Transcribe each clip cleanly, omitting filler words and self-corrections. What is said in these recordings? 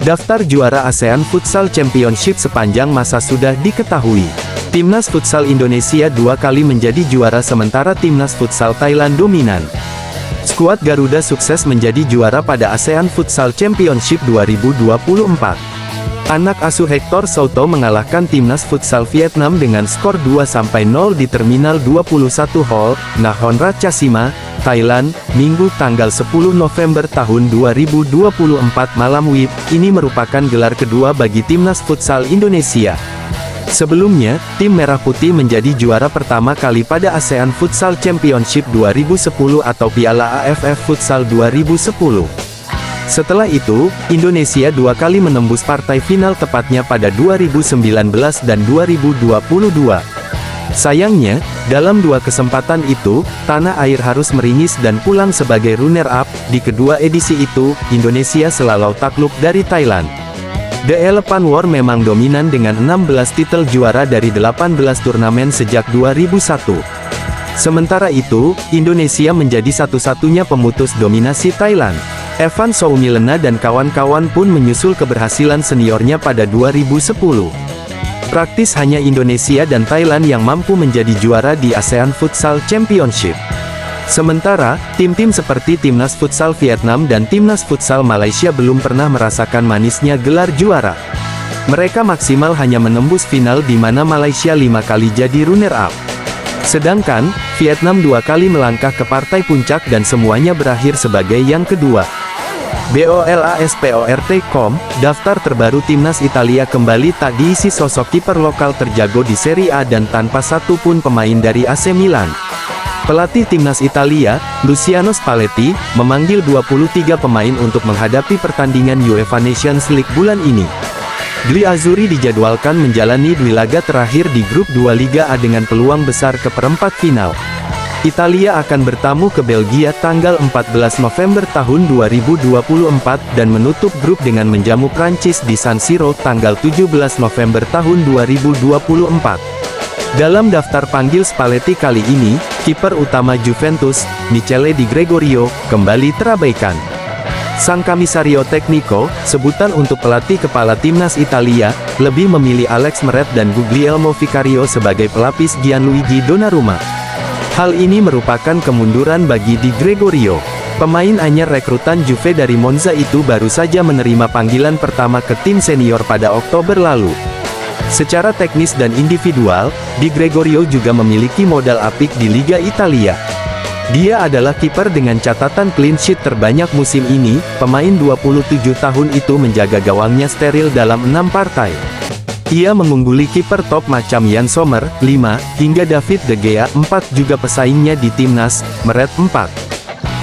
Daftar juara ASEAN Futsal Championship sepanjang masa sudah diketahui. Timnas Futsal Indonesia 2 kali menjadi juara sementara Timnas Futsal Thailand dominan. Skuad Garuda sukses menjadi juara pada ASEAN Futsal Championship 2024. Anak asuh Hector Souto mengalahkan Timnas Futsal Vietnam dengan skor 2-0 di Terminal 21 Hall, Nakhon Ratchasima, Thailand, Minggu tanggal 10 November tahun 2024 malam WIB. Ini merupakan gelar kedua bagi Timnas Futsal Indonesia. Sebelumnya, tim Merah Putih menjadi juara pertama kali pada ASEAN Futsal Championship 2010 atau Piala AFF Futsal 2010. Setelah itu, Indonesia 2 kali menembus partai final tepatnya pada 2019 dan 2022. Sayangnya, dalam 2 kesempatan itu, tanah air harus meringis dan pulang sebagai runner-up. Di kedua edisi itu, Indonesia selalu takluk dari Thailand. The Elephant War memang dominan dengan 16 titel juara dari 18 turnamen sejak 2001. Sementara itu, Indonesia menjadi satu-satunya pemutus dominasi Thailand. Evan Soumilena dan kawan-kawan pun menyusul keberhasilan seniornya pada 2010. Praktis hanya Indonesia dan Thailand yang mampu menjadi juara di ASEAN Futsal Championship. Sementara, tim-tim seperti Timnas Futsal Vietnam dan Timnas Futsal Malaysia belum pernah merasakan manisnya gelar juara. Mereka maksimal hanya menembus final di mana Malaysia 5 kali jadi runner-up. Sedangkan, Vietnam 2 kali melangkah ke partai puncak dan semuanya berakhir sebagai yang kedua. BOLASPORT.com, daftar terbaru Timnas Italia kembali tak diisi sosok kiper lokal terjago di Serie A dan tanpa satu pun pemain dari AC Milan. Pelatih Timnas Italia, Luciano Spalletti, memanggil 23 pemain untuk menghadapi pertandingan UEFA Nations League bulan ini. Gli Azzurri dijadwalkan menjalani 2 laga terakhir di grup 2 Liga A dengan peluang besar ke perempat final. Italia akan bertamu ke Belgia tanggal 14 November tahun 2024 dan menutup grup dengan menjamu Prancis di San Siro tanggal 17 November tahun 2024. Dalam daftar panggil Spalletti kali ini, kiper utama Juventus, Michele Di Gregorio, kembali terabaikan. Sang Commissario Tecnico, sebutan untuk pelatih kepala Timnas Italia, lebih memilih Alex Meret dan Guglielmo Vicario sebagai pelapis Gianluigi Donnarumma. Hal ini merupakan kemunduran bagi Di Gregorio. Pemain anyar rekrutan Juve dari Monza itu baru saja menerima panggilan pertama ke tim senior pada Oktober lalu. Secara teknis dan individual, Di Gregorio juga memiliki modal apik di Liga Italia. Dia adalah kiper dengan catatan clean sheet terbanyak musim ini. Pemain 27 tahun itu menjaga gawangnya steril dalam 6 partai. Ia mengungguli kiper top macam Yann Sommer, 5, hingga David De Gea, 4 juga pesaingnya di timnas, Meret 4.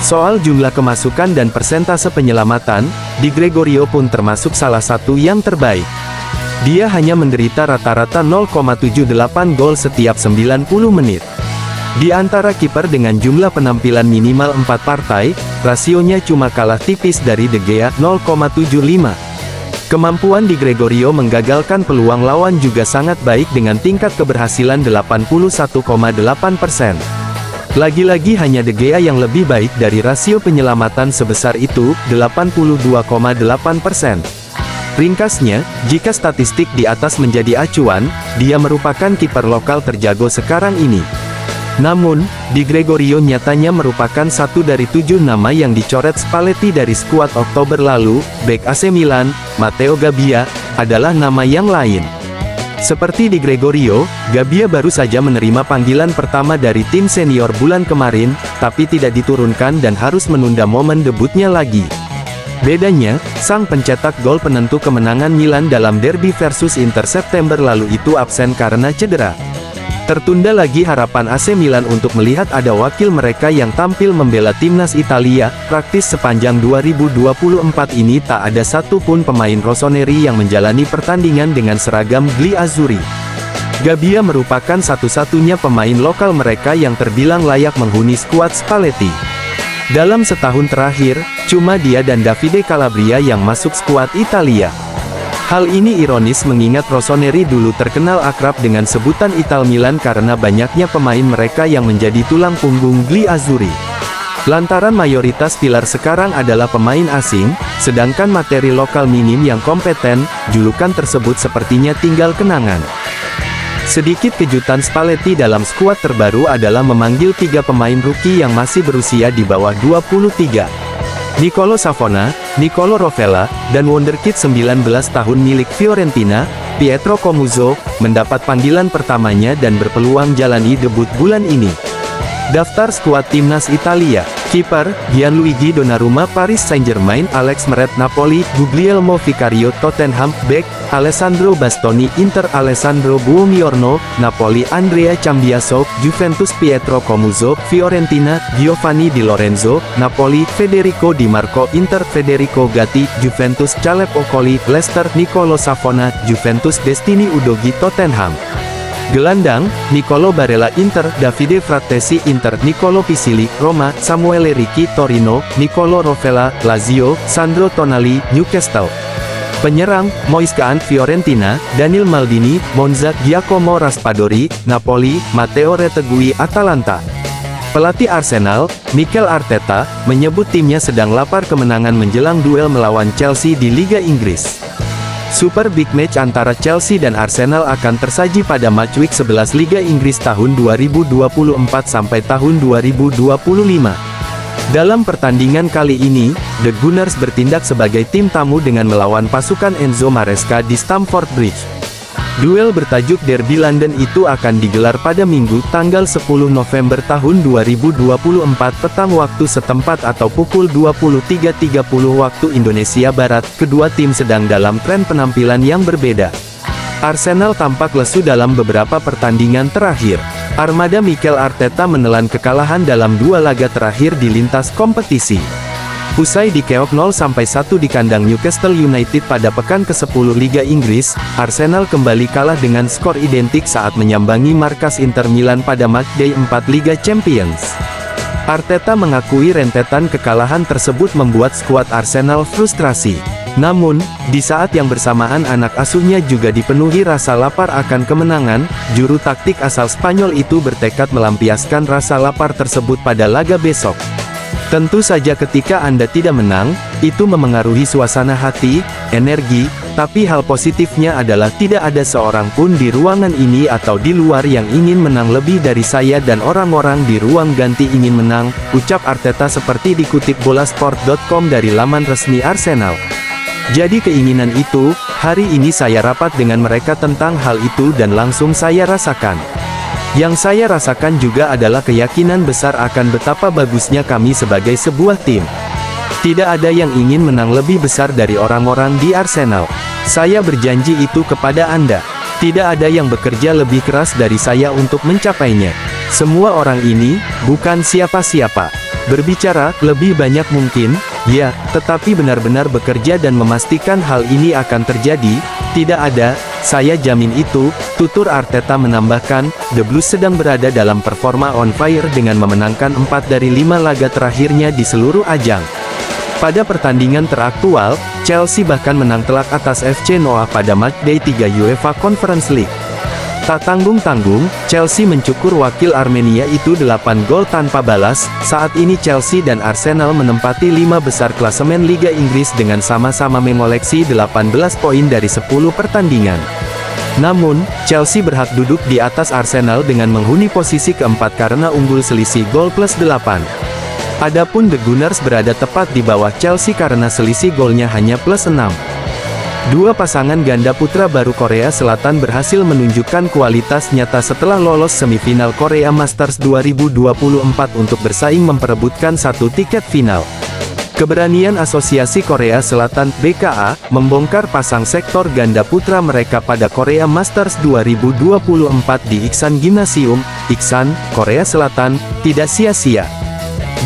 Soal jumlah kemasukan dan persentase penyelamatan, Di Gregorio pun termasuk salah satu yang terbaik. Dia hanya menderita rata-rata 0,78 gol setiap 90 menit. Di antara kiper dengan jumlah penampilan minimal 4 partai, rasionya cuma kalah tipis dari De Gea, 0,75. Kemampuan Di Gregorio menggagalkan peluang lawan juga sangat baik dengan tingkat keberhasilan 81,8%. Lagi-lagi hanya De Gea yang lebih baik dari rasio penyelamatan sebesar itu, 82,8%. Ringkasnya, jika statistik di atas menjadi acuan, dia merupakan kiper lokal terjago sekarang ini. Namun, Di Gregorio nyatanya merupakan satu dari 7 nama yang dicoret Spalletti dari skuad Oktober lalu. Bek AC Milan, Matteo Gabbia, adalah nama yang lain. Seperti Di Gregorio, Gabbia baru saja menerima panggilan pertama dari tim senior bulan kemarin, tapi tidak diturunkan dan harus menunda momen debutnya lagi. Bedanya, sang pencetak gol penentu kemenangan Milan dalam derby versus Inter September lalu itu absen karena cedera. Tertunda lagi harapan AC Milan untuk melihat ada wakil mereka yang tampil membela timnas Italia. Praktis sepanjang 2024 ini tak ada satu pun pemain rossoneri yang menjalani pertandingan dengan seragam Gli Azzurri. Gabbia merupakan satu-satunya pemain lokal mereka yang terbilang layak menghuni skuad Spalletti. Dalam setahun terakhir, cuma dia dan Davide Calabria yang masuk skuad Italia. Hal ini ironis mengingat rossoneri dulu terkenal akrab dengan sebutan Ital Milan karena banyaknya pemain mereka yang menjadi tulang punggung Gli Azzurri. Lantaran mayoritas pilar sekarang adalah pemain asing, sedangkan materi lokal minim yang kompeten, julukan tersebut sepertinya tinggal kenangan. Sedikit kejutan Spalletti dalam skuad terbaru adalah memanggil 3 pemain rookie yang masih berusia di bawah 23. Niccolò Savona, Niccolò Rovella, dan wonderkid 19 tahun milik Fiorentina, Pietro Comuzzo, mendapat panggilan pertamanya dan berpeluang jalani debut bulan ini. Daftar skuad timnas Italia. Kiper, Gianluigi Donnarumma Paris Saint-Germain, Alex Meret Napoli, Guglielmo Vicario Tottenham, Bek, Alessandro Bastoni Inter, Alessandro Buongiorno, Napoli, Andrea Cambiaso, Juventus, Pietro Comuzzo, Fiorentina, Giovanni Di Lorenzo, Napoli, Federico Di Marco Inter, Federico Gatti, Juventus, Caleb Okoli, Leicester, Niccolò Savona, Juventus, Destiny Udogi Tottenham. Gelandang, Niccolò Barella Inter, Davide Frattesi Inter, Niccolò Pisili Roma, Samuele Ricci Torino, Niccolò Rovella Lazio, Sandro Tonali Newcastle. Penyerang, Moise Kean Fiorentina, Daniel Maldini Monza, Giacomo Raspadori Napoli, Matteo Retegui Atalanta. Pelatih Arsenal, Mikel Arteta, menyebut timnya sedang lapar kemenangan menjelang duel melawan Chelsea di Liga Inggris. Super Big Match antara Chelsea dan Arsenal akan tersaji pada matchweek 11 Liga Inggris tahun 2024 sampai tahun 2025. Dalam pertandingan kali ini, The Gunners bertindak sebagai tim tamu dengan melawan pasukan Enzo Maresca di Stamford Bridge. Duel bertajuk Derby London itu akan digelar pada Minggu, tanggal 10 November tahun 2024 petang waktu setempat atau pukul 23.30 waktu Indonesia Barat. Kedua tim sedang dalam tren penampilan yang berbeda. Arsenal tampak lesu dalam beberapa pertandingan terakhir. Armada Mikel Arteta menelan kekalahan dalam 2 laga terakhir di lintas kompetisi. Usai dikeok 0-1 di kandang Newcastle United pada pekan ke-10 Liga Inggris, Arsenal kembali kalah dengan skor identik saat menyambangi markas Inter Milan pada matchday 4 Liga Champions. Arteta mengakui rentetan kekalahan tersebut membuat skuad Arsenal frustrasi. Namun, di saat yang bersamaan anak asuhnya juga dipenuhi rasa lapar akan kemenangan, juru taktik asal Spanyol itu bertekad melampiaskan rasa lapar tersebut pada laga besok. Tentu saja ketika Anda tidak menang, itu memengaruhi suasana hati, energi, tapi hal positifnya adalah tidak ada seorang pun di ruangan ini atau di luar yang ingin menang lebih dari saya dan orang-orang di ruang ganti ingin menang, ucap Arteta seperti dikutip Bolasport.com dari laman resmi Arsenal. Jadi keinginan itu, hari ini saya rapat dengan mereka tentang hal itu dan langsung saya rasakan. Yang saya rasakan juga adalah keyakinan besar akan betapa bagusnya kami sebagai sebuah tim. Tidak ada yang ingin menang lebih besar dari orang-orang di Arsenal. Saya berjanji itu kepada Anda. Tidak ada yang bekerja lebih keras dari saya untuk mencapainya. Semua orang ini, bukan siapa-siapa. Berbicara, lebih banyak mungkin, ya, tetapi benar-benar bekerja dan memastikan hal ini akan terjadi, tidak ada, saya jamin itu, tutur Arteta menambahkan, The Blues sedang berada dalam performa on fire dengan memenangkan 4 dari 5 laga terakhirnya di seluruh ajang. Pada pertandingan teraktual, Chelsea bahkan menang telak atas FC Noah pada matchday 3 UEFA Conference League. Tak tanggung-tanggung, Chelsea mencukur wakil Armenia itu 8 gol tanpa balas. Saat ini Chelsea dan Arsenal menempati 5 besar klasemen Liga Inggris dengan sama-sama mengoleksi 18 poin dari 10 pertandingan. Namun, Chelsea berhak duduk di atas Arsenal dengan menghuni posisi keempat karena unggul selisih gol plus 8. Adapun The Gunners berada tepat di bawah Chelsea karena selisih golnya hanya plus 6. Dua pasangan ganda putra baru Korea Selatan berhasil menunjukkan kualitas nyata setelah lolos semifinal Korea Masters 2024 untuk bersaing memperebutkan 1 tiket final. Keberanian Asosiasi Korea Selatan (BKA) membongkar pasang sektor ganda putra mereka pada Korea Masters 2024 di Iksan Gymnasium, Iksan, Korea Selatan, tidak sia-sia.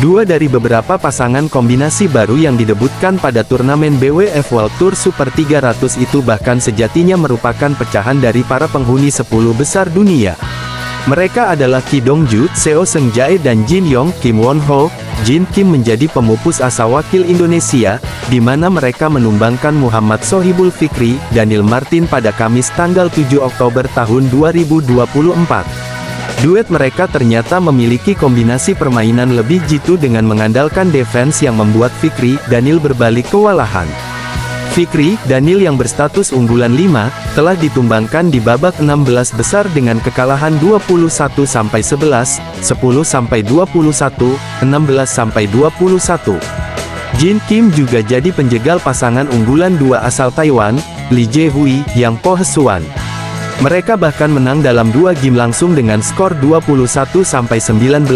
Dua dari beberapa pasangan kombinasi baru yang didebutkan pada turnamen BWF World Tour Super 300 itu bahkan sejatinya merupakan pecahan dari para penghuni 10 besar dunia. Mereka adalah Ki Dongju, Seo Seung-jae dan Jin Yong, Kim Won-ho. Jin Kim menjadi pemupus asa wakil Indonesia, di mana mereka menumbangkan Muhammad Sohibul Fikri, Daniel Martin pada Kamis tanggal 7 Oktober tahun 2024. Duet mereka ternyata memiliki kombinasi permainan lebih jitu dengan mengandalkan defense yang membuat Fikri, Daniel berbalik kewalahan. Fikri, Daniel yang berstatus unggulan 5, telah ditumbangkan di babak 16 besar dengan kekalahan 21-11, 10-21, 16-21. Jin Kim juga jadi penjegal pasangan unggulan 2 asal Taiwan, Lee Jae-hui, Yang Po Hsuan. Mereka bahkan menang dalam 2 game langsung dengan skor 21-19,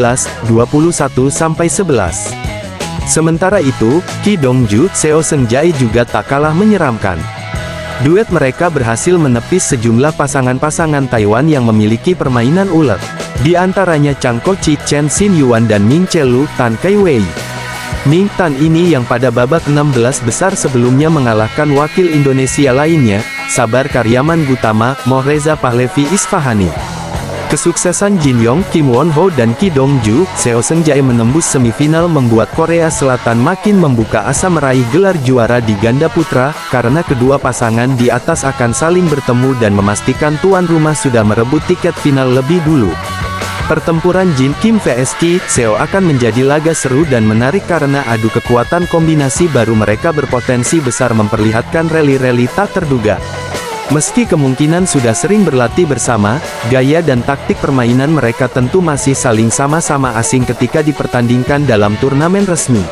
21-11. Sementara itu, Ki Dongju, Seo Seung-jae juga tak kalah menyeramkan. Duet mereka berhasil menepis sejumlah pasangan-pasangan Taiwan yang memiliki permainan ulet. Di antaranya Chang Ko-chi, Chen Xin-yuan dan Ming Chelu, Tan Kai-wei. Ming Tan ini yang pada babak 16 besar sebelumnya mengalahkan wakil Indonesia lainnya, Sabar Karyaman Gutama, Mohreza Pahlavi Isfahani. Kesuksesan Jin Yong, Kim Won Ho dan Ki Dongju, Seo Seung-jae menembus semifinal membuat Korea Selatan makin membuka asa meraih gelar juara di ganda putra, karena kedua pasangan di atas akan saling bertemu dan memastikan tuan rumah sudah merebut tiket final lebih dulu. Pertempuran Jin Kim vs Ki Seo akan menjadi laga seru dan menarik karena adu kekuatan kombinasi baru mereka berpotensi besar memperlihatkan rally-rally tak terduga. Meski kemungkinan sudah sering berlatih bersama, gaya dan taktik permainan mereka tentu masih saling sama-sama asing ketika dipertandingkan dalam turnamen resmi.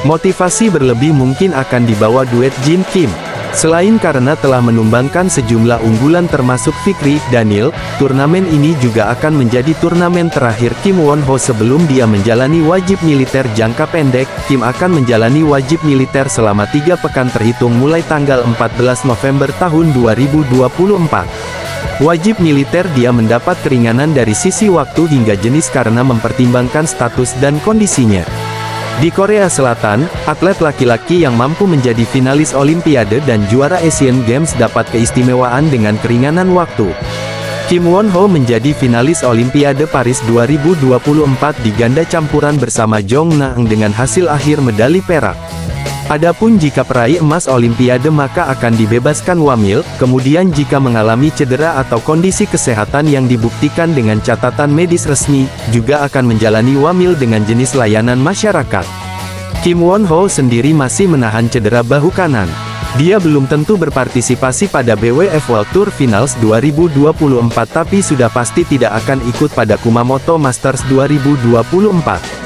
Motivasi berlebih mungkin akan dibawa duet Jin Kim. Selain karena telah menumbangkan sejumlah unggulan termasuk Fikri, Daniel, turnamen ini juga akan menjadi turnamen terakhir Kim Won Ho sebelum dia menjalani wajib militer jangka pendek. Kim akan menjalani wajib militer selama 3 pekan terhitung mulai tanggal 14 November tahun 2024. Wajib militer dia mendapat keringanan dari sisi waktu hingga jenis karena mempertimbangkan status dan kondisinya. Di Korea Selatan, atlet laki-laki yang mampu menjadi finalis Olimpiade dan juara Asian Games dapat keistimewaan dengan keringanan waktu. Kim Won Ho menjadi finalis Olimpiade Paris 2024 di ganda campuran bersama Jong Na-eun dengan hasil akhir medali perak. Adapun jika peraih emas Olimpiade maka akan dibebaskan wamil, kemudian jika mengalami cedera atau kondisi kesehatan yang dibuktikan dengan catatan medis resmi, juga akan menjalani wamil dengan jenis layanan masyarakat. Kim Won Ho sendiri masih menahan cedera bahu kanan. Dia belum tentu berpartisipasi pada BWF World Tour Finals 2024 tapi sudah pasti tidak akan ikut pada Kumamoto Masters 2024.